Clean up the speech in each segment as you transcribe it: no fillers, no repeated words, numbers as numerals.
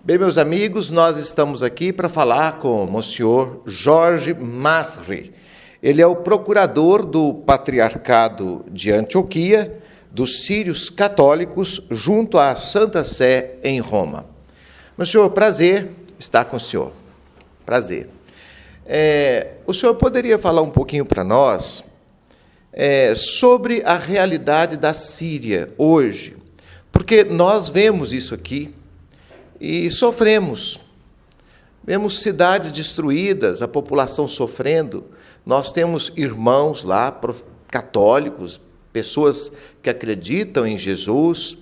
Bem, meus amigos, nós estamos aqui para falar com o Monsenhor Jorge Masri. Ele é o procurador do Patriarcado de Antioquia, dos Sírios Católicos, junto à Santa Sé, em Roma. Monsenhor, prazer estar com o senhor. Prazer. O senhor poderia falar um pouquinho para nós sobre a realidade da Síria hoje? Porque nós vemos isso aqui e sofremos. Vemos cidades destruídas, a população sofrendo. Nós temos irmãos lá, católicos, pessoas que acreditam em Jesus,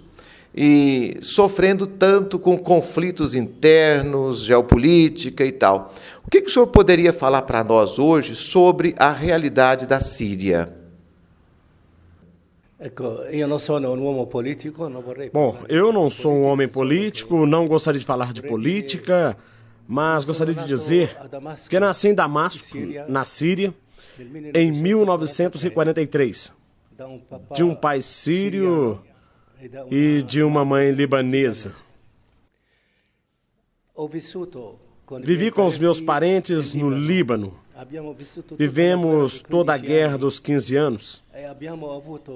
e sofrendo tanto com conflitos internos, geopolítica e tal. O que o senhor poderia falar para nós hoje sobre a realidade da Síria? Bom, eu não sou um homem político, não gostaria de falar de política, mas gostaria de dizer que nasci em Damasco, na Síria, em 1943, de um pai sírio e de uma mãe libanesa. Vivi com os meus parentes no Líbano. Vivemos toda a guerra dos 15 anos.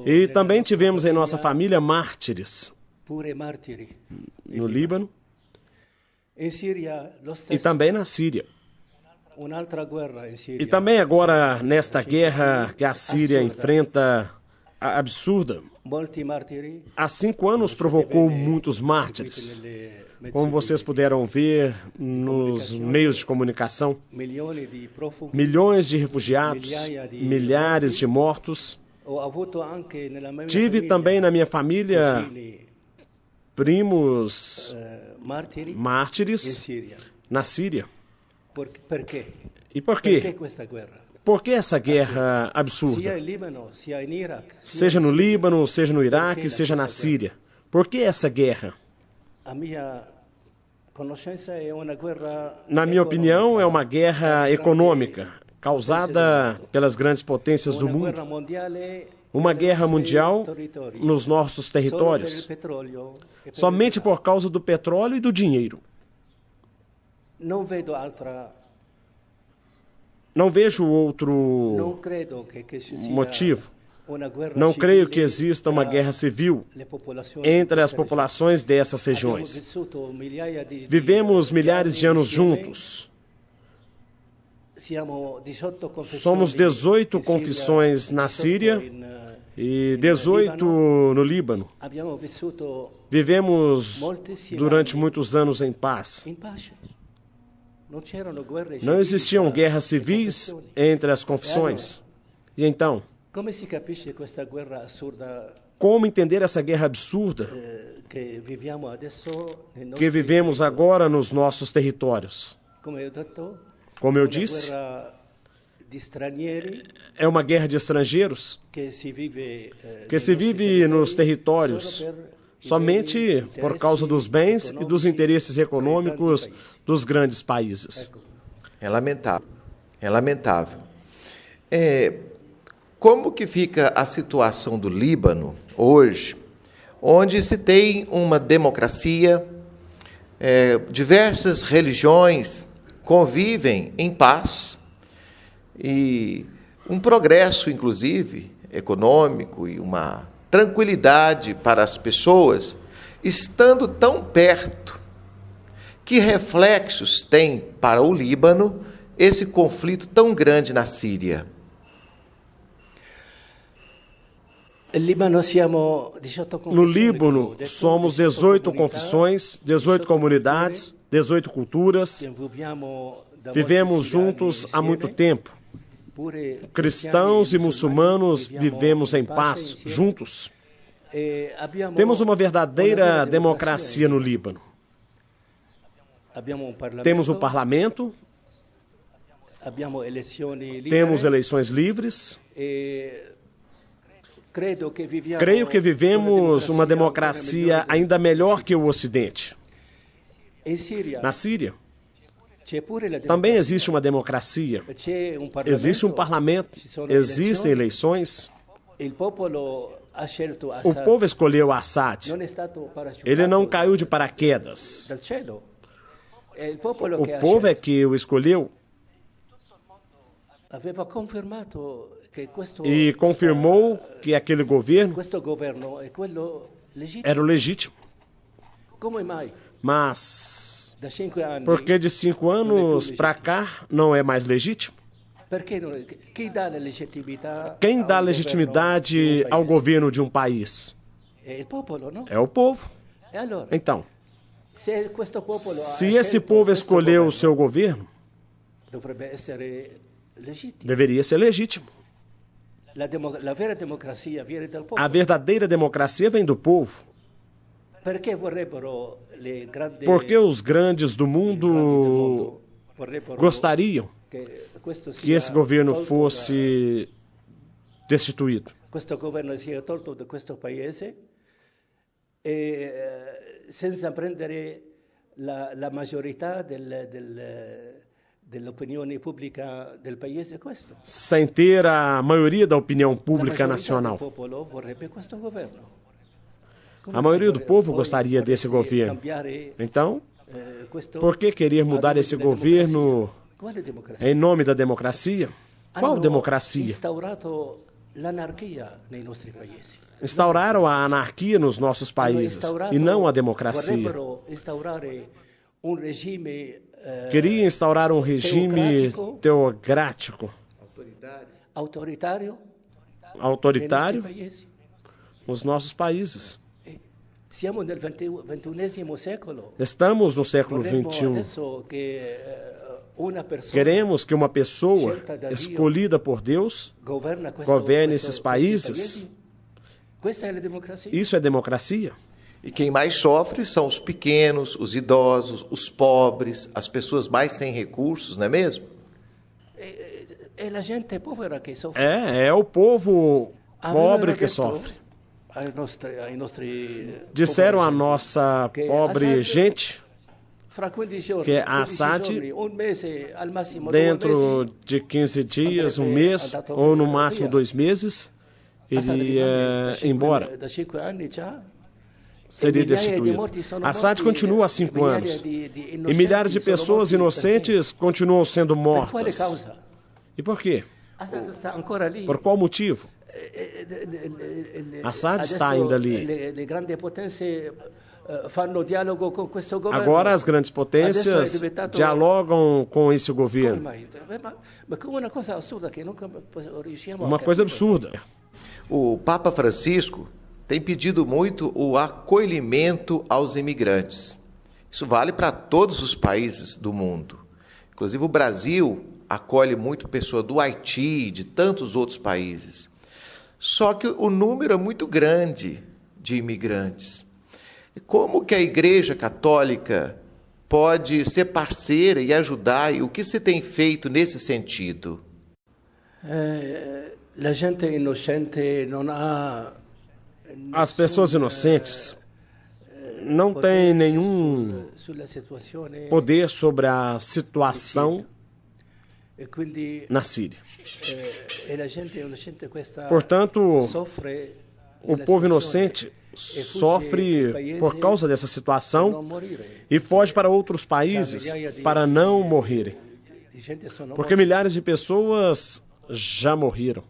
E também tivemos em nossa família mártires no Líbano e também na Síria. E também agora, nesta guerra que a Síria enfrenta, absurda, há 5 anos provocou muitos mártires. Como vocês puderam ver nos meios de comunicação, milhões de refugiados, milhares de mortos. Tive também na minha família primos mártires na Síria. E por quê? Por que essa guerra absurda? Seja no Líbano, seja no Iraque, seja na Síria. Por que essa guerra? Na minha opinião, é uma guerra econômica, causada pelas grandes potências do mundo. Uma guerra mundial nos nossos territórios, somente por causa do petróleo e do dinheiro. Não vejo outro motivo. Não creio que exista uma guerra civil entre as populações dessas regiões. Vivemos milhares de anos juntos. Somos 18 confissões na Síria e 18 no Líbano. Vivemos durante muitos anos em paz. Não existiam guerras civis entre as confissões. E então, como entender essa guerra absurda que vivemos agora nos nossos territórios? Como eu disse, é uma guerra de estrangeiros que se vive nos territórios somente por causa dos bens e dos interesses econômicos dos grandes países. É lamentável. É lamentável. Como que fica a situação do Líbano hoje, onde se tem uma democracia, diversas religiões convivem em paz e um progresso, inclusive, econômico e uma tranquilidade para as pessoas, estando tão perto? Que reflexos tem para o Líbano esse conflito tão grande na Síria? No Líbano, somos 18 confissões, 18 comunidades, 18 culturas. Vivemos juntos há muito tempo. Cristãos e muçulmanos vivemos em paz, juntos. Temos uma verdadeira democracia no Líbano. Temos um parlamento, temos eleições livres. Creio que vivemos uma democracia ainda melhor que o Ocidente. Na Síria, também existe uma democracia, existe um parlamento, existem eleições. O povo escolheu Assad. Ele não caiu de paraquedas. O povo é que o escolheu e confirmou que aquele governo era o legítimo. Mas por que de 5 anos para cá não é mais legítimo? Quem dá legitimidade ao governo de um país? É o povo. Então, se esse povo escolheu o seu governo, deveria ser legítimo. A verdadeira democracia vem do povo. Porque os grandes do mundo gostariam que esse governo fosse destituído. Senza prendere la maggiorità dell'opinione pubblica del paese questo. Sem ter a maioria da opinião pública nacional. A maioria do povo gostaria desse governo. Então, por que querer mudar esse governo em nome da democracia? Qual democracia? Instauraram a anarquia nos nossos países e não a democracia. Queria instaurar um regime teocrático, autoritário nos nossos países. Estamos no século XXI. Queremos que uma pessoa escolhida por Deus governe esses países. Isso é democracia. E quem mais sofre são os pequenos, os idosos, os pobres, as pessoas mais sem recursos, não é mesmo? É o povo pobre que sofre. Disseram a nossa pobre gente que Assad, dentro de 15 dias, um mês, ou no máximo 2 meses, ele ia embora. Seria destituído. Assad continua há 5 anos. E milhares de pessoas inocentes continuam sendo mortas. E por quê? Por qual motivo? Assad está ainda ali. Agora as grandes potências dialogam com esse governo. Uma coisa absurda. O Papa Francisco tem pedido muito o acolhimento aos imigrantes. Isso vale para todos os países do mundo. Inclusive o Brasil acolhe muito pessoa do Haiti, de tantos outros países. Só que o número é muito grande de imigrantes. Como que a Igreja Católica pode ser parceira e ajudar? E o que se tem feito nesse sentido? As pessoas inocentes não têm nenhum poder sobre a situação na Síria. Portanto, o povo inocente sofre por causa dessa situação e foge para outros países para não morrerem. Porque milhares de pessoas já morreram.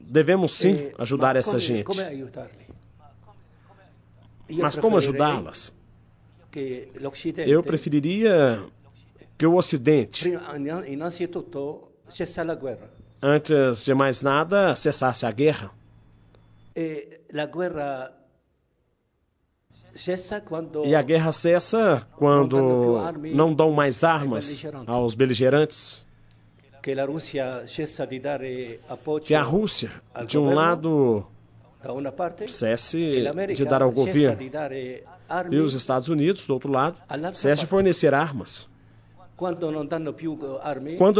Devemos sim ajudar essa gente. Mas como ajudá-las? Eu preferiria que o Ocidente, antes de mais nada, cessasse a guerra. E a guerra cessa quando não dão mais armas aos beligerantes. Que a Rússia, de um lado, cesse de dar ao governo. E os Estados Unidos, do outro lado, cesse de fornecer armas. Quando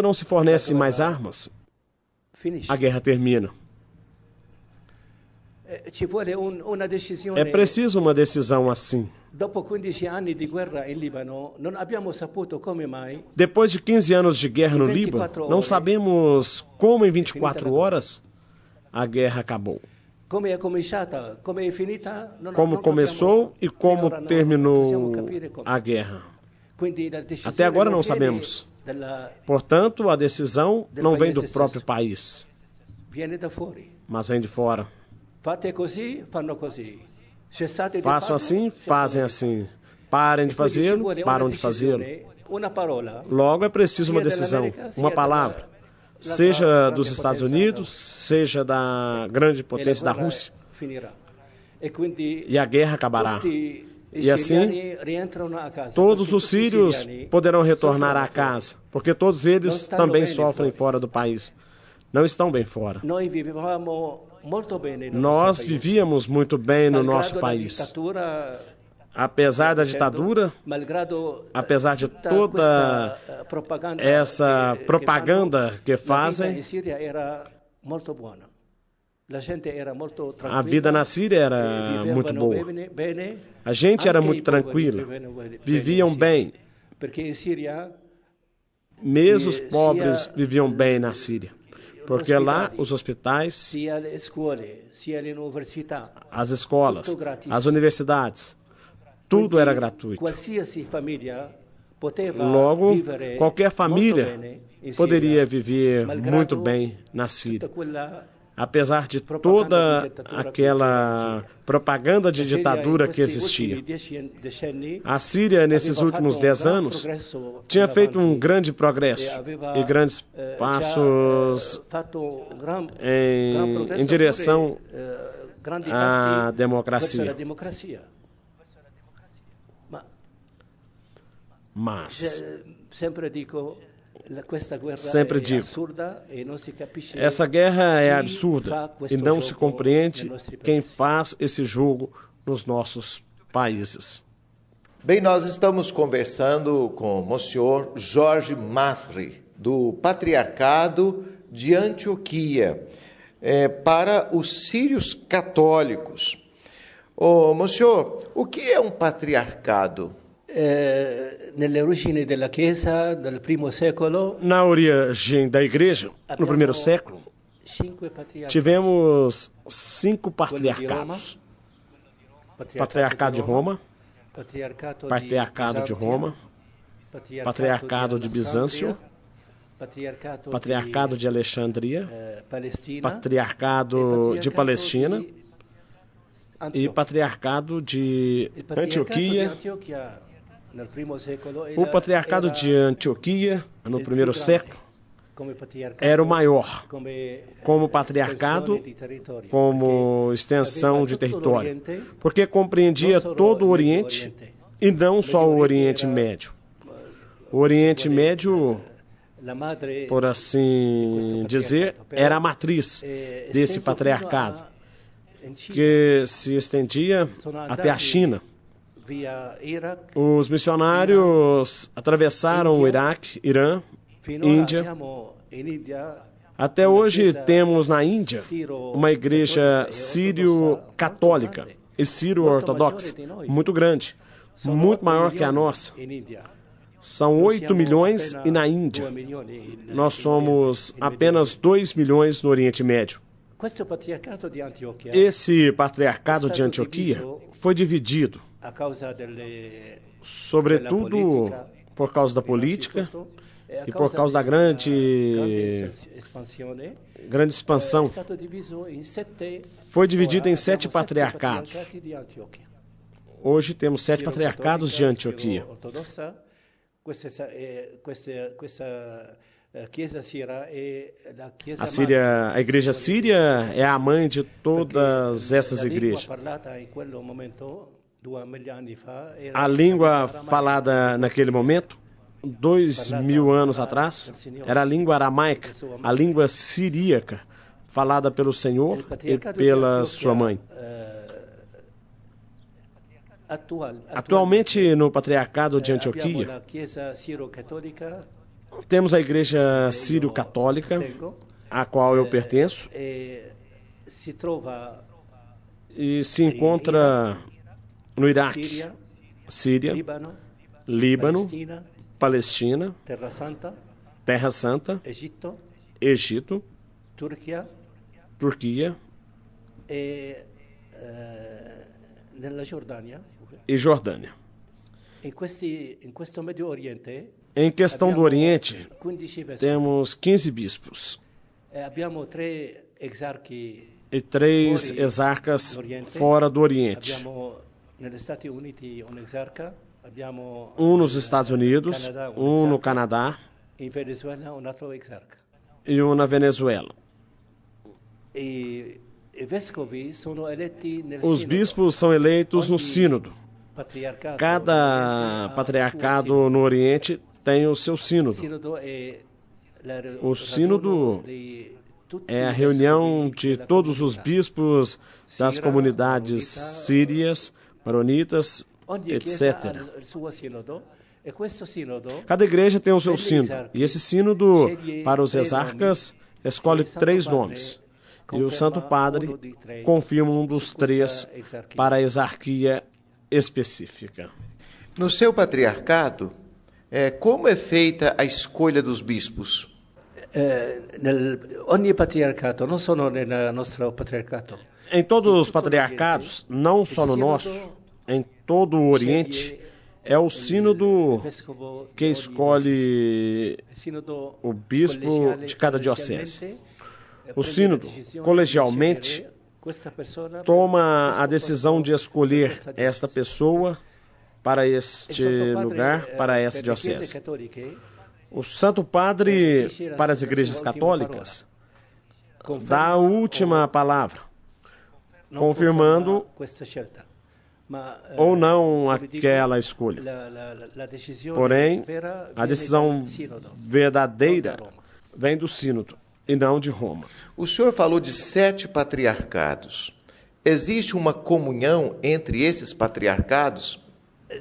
não se fornece mais armas, a guerra termina. É preciso uma decisão assim. Depois de 15 anos de guerra no Líbano, não sabemos como em 24 horas a guerra acabou. como começou e como terminou a guerra. Até agora não sabemos. Portanto, a decisão não vem do próprio país, mas vem de fora. Façam assim, fazem assim. Parem de fazê-lo, param de fazê-lo. Logo é preciso uma decisão, uma palavra, seja dos Estados Unidos, seja da grande potência da Rússia. E a guerra acabará. E assim, todos os sírios poderão retornar à casa, porque todos eles também sofrem fora do país. Não estão bem fora. Nós vivíamos muito bem no nosso país. Apesar da ditadura, apesar de toda essa propaganda que fazem, a vida na Síria era muito boa. A gente era muito tranquila, viviam bem. Mesmo os pobres viviam bem na Síria, porque lá os hospitais, as escolas, as universidades, tudo era gratuito. Logo, qualquer família poderia viver muito bem na Síria. Apesar de toda aquela propaganda de ditadura que existia. A Síria, nesses últimos 10 anos, tinha feito um grande progresso e grandes passos em direção à democracia. Mas, sempre digo, essa guerra é absurda e não se compreende quem faz esse jogo nos nossos países. Bem, nós estamos conversando com o Monsenhor Jorge Masri, do Patriarcado de Antioquia, para os sírios católicos. Monsenhor, o que é um patriarcado? Na origem da igreja, no primeiro século, tivemos 5 patriarcados. Patriarcado de Roma, Patriarcado de Bizâncio, Patriarcado de Alexandria, Patriarcado de Palestina e Patriarcado de Antioquia. O Patriarcado de Antioquia, no primeiro século, era o maior, como patriarcado, como extensão de território, porque compreendia todo o Oriente e não só o Oriente Médio. O Oriente Médio, por assim dizer, era a matriz desse patriarcado, que se estendia até a China. Os missionários atravessaram o Iraque, Irã, Índia. Até hoje temos na Índia uma igreja sírio-católica e sírio-ortodoxa muito grande, muito maior que a nossa. São 8 milhões e na Índia nós somos apenas 2 milhões no Oriente Médio. Esse patriarcado de Antioquia foi dividido, sobretudo por causa da política e por causa da grande expansão. Foi dividido em 7 patriarcados. Hoje temos 7 patriarcados de Antioquia. A igreja síria é a mãe de todas essas igrejas. A língua falada naquele momento, 2000 anos atrás, era a língua aramaica, a língua siríaca, falada pelo Senhor e pela sua mãe. Atualmente, no Patriarcado de Antioquia, temos a igreja sírio-católica, a qual eu pertenço, e se encontra no Iraque, Síria, Líbano, Palestina, Terra Santa, Egito, Turquia, e Jordânia. Em questão do Oriente, temos 15 bispos e 3 exarcas fora do Oriente. Um nos Estados Unidos, um no Canadá e um na Venezuela. Os bispos são eleitos no sínodo. Cada patriarcado no Oriente tem o seu sínodo. O sínodo é a reunião de todos os bispos das comunidades sírias, maronitas, etc. Cada igreja tem o seu sínodo, e esse sínodo, para os exarcas, escolhe 3 nomes, e o Santo Padre confirma um dos 3 para a exarquia específica. No seu patriarcado, como é feita a escolha dos bispos? Ogni patriarcato, non solo nel nostro patriarcato. Em todos os patriarcados, não só no nosso, em todo o Oriente, é o sínodo que escolhe o bispo de cada diocese. O sínodo, colegialmente, toma a decisão de escolher esta pessoa para este lugar, para essa diocese. O Santo Padre, para as igrejas católicas, dá a última palavra, confirmando ou não aquela escolha. Porém, a decisão verdadeira vem do sínodo e não de Roma. O senhor falou de 7 patriarcados. Existe uma comunhão entre esses patriarcados?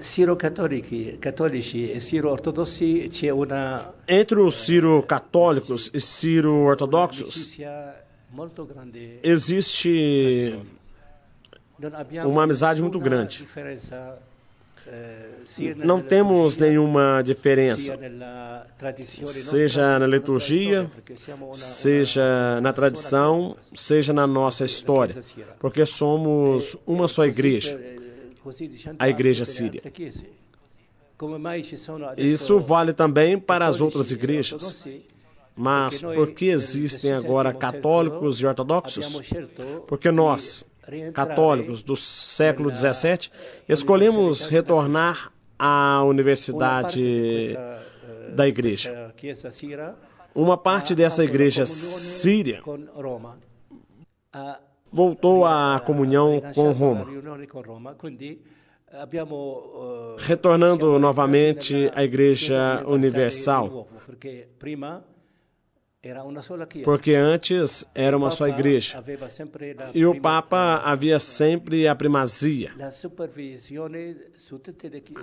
Ciro-cattolici e ciro-ortodossi c'è una... Entre os ciro-católicos e ciro-ortodoxos existe uma amizade muito grande. Não temos nenhuma diferença, seja na liturgia, seja na tradição, seja na nossa história, porque somos uma só igreja, a Igreja Síria. Isso vale também para as outras igrejas. Mas por que existem agora católicos e ortodoxos? Porque nós, católicos do século XVII, escolhemos retornar à universidade da igreja. Uma parte dessa igreja síria voltou à comunhão com Roma, retornando novamente à Igreja Universal, porque antes era uma só igreja, e o Papa havia sempre a primazia,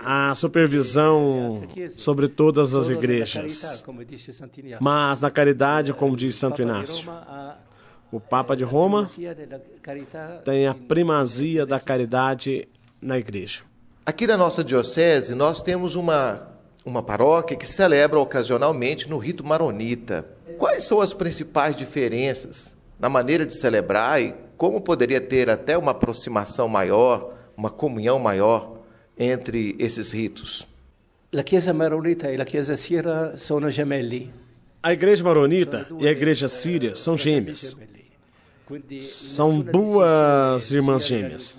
a supervisão sobre todas as igrejas. Mas na caridade, como diz Santo Inácio, o Papa de Roma tem a primazia da caridade na igreja. Aqui na nossa diocese, nós temos uma paróquia que celebra ocasionalmente no rito maronita. Quais são as principais diferenças na maneira de celebrar e como poderia ter até uma aproximação maior, uma comunhão maior entre esses ritos? La Chiesa maronita e la Chiesa síria sono gemelli. A igreja maronita e a igreja síria são gêmeas. São 2 irmãs gêmeas.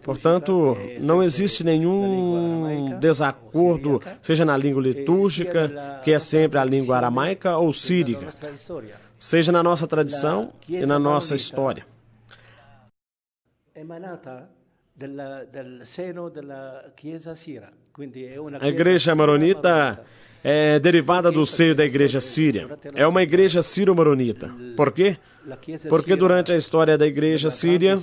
Portanto, não existe nenhum desacordo, seja na língua litúrgica, que é sempre a língua aramaica, ou sírica, seja na nossa tradição e na nossa história. A igreja maronita é derivada do seio da igreja síria. É uma igreja sírio-maronita. Por quê? Porque durante a história da igreja síria,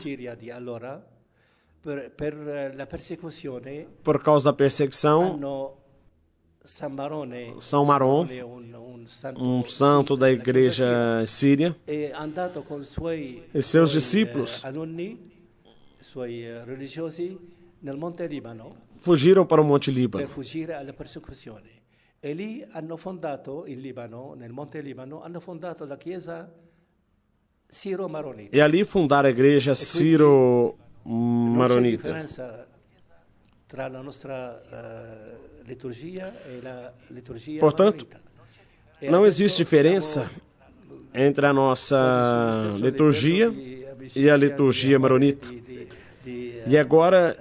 por causa da perseguição, São Maron, um santo da igreja síria, e seus discípulos fugiram para o Monte Líbano. E lì hanno fondato in Libano, nel Monte Libano, hanno fondato la Chiesa e ali fundaram a igreja Sírio-Maronita. Portanto, não existe diferença entre a nossa liturgia e a liturgia maronita. E agora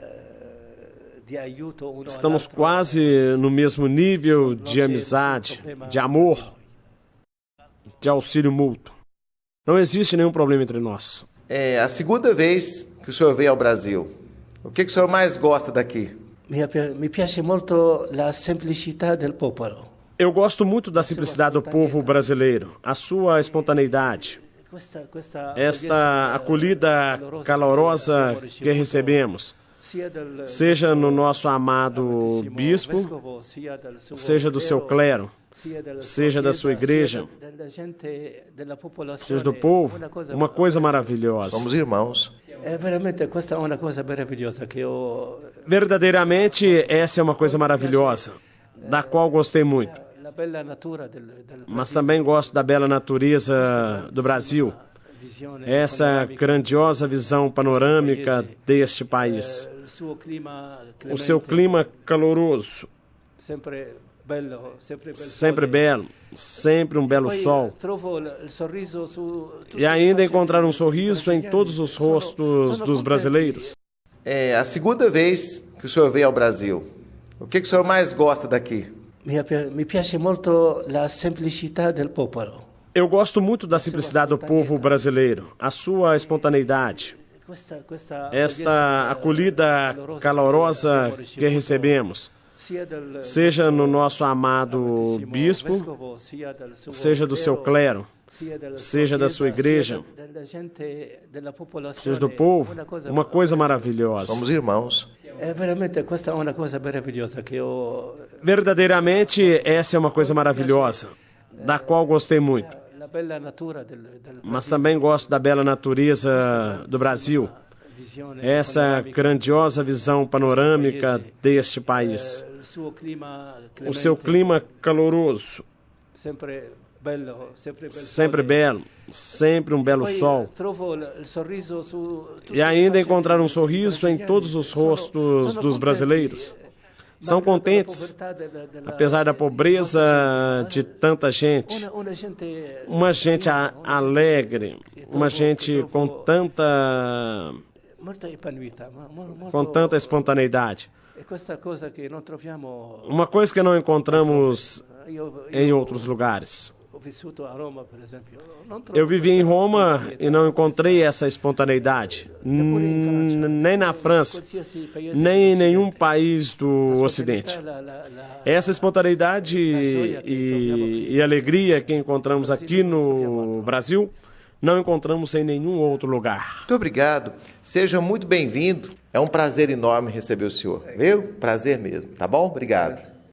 estamos quase no mesmo nível de amizade, de amor, de auxílio mútuo. Não existe nenhum problema entre nós. É a segunda vez que o senhor veio ao Brasil. O que o senhor mais gosta daqui? Mi piace molto la semplicità del popolo. Eu gosto muito da simplicidade do povo brasileiro, a sua espontaneidade, esta acolhida calorosa que recebemos, seja no nosso amado bispo, seja do seu clero, seja da sua igreja, seja do povo, uma coisa maravilhosa. Somos irmãos. Verdadeiramente, essa é uma coisa maravilhosa, da qual gostei muito. Mas também gosto da bela natureza do Brasil, essa grandiosa visão panorâmica deste país. O seu clima caloroso, sempre belo, sempre um belo sol. E ainda encontrar um sorriso em todos os rostos dos brasileiros. É a segunda vez que o senhor veio ao Brasil. O que o senhor mais gosta daqui? Mi piace molto la semplicità del popolo. Eu gosto muito da simplicidade do povo brasileiro, a sua espontaneidade, esta acolhida calorosa que recebemos, seja no nosso amado bispo, seja do seu clero, seja da sua igreja, seja do povo, uma coisa maravilhosa. Somos irmãos. Verdadeiramente, essa é uma coisa maravilhosa, da qual gostei muito. Mas também gosto da bela natureza do Brasil, essa grandiosa visão panorâmica deste país. O seu clima caloroso, sempre belo, sempre um belo sol. E ainda encontrar um sorriso em todos os rostos dos brasileiros. São contentes, apesar da pobreza de tanta gente. Uma gente alegre, uma gente com tanta espontaneidade. Uma coisa que não encontramos em outros lugares. Eu vivi em Roma e não encontrei essa espontaneidade, nem na França, nem em nenhum país do Ocidente. Essa espontaneidade e alegria que encontramos aqui no Brasil, não encontramos em nenhum outro lugar. Muito obrigado. Seja muito bem-vindo. É um prazer enorme receber o senhor. Viu? Prazer mesmo. Tá bom? Obrigado.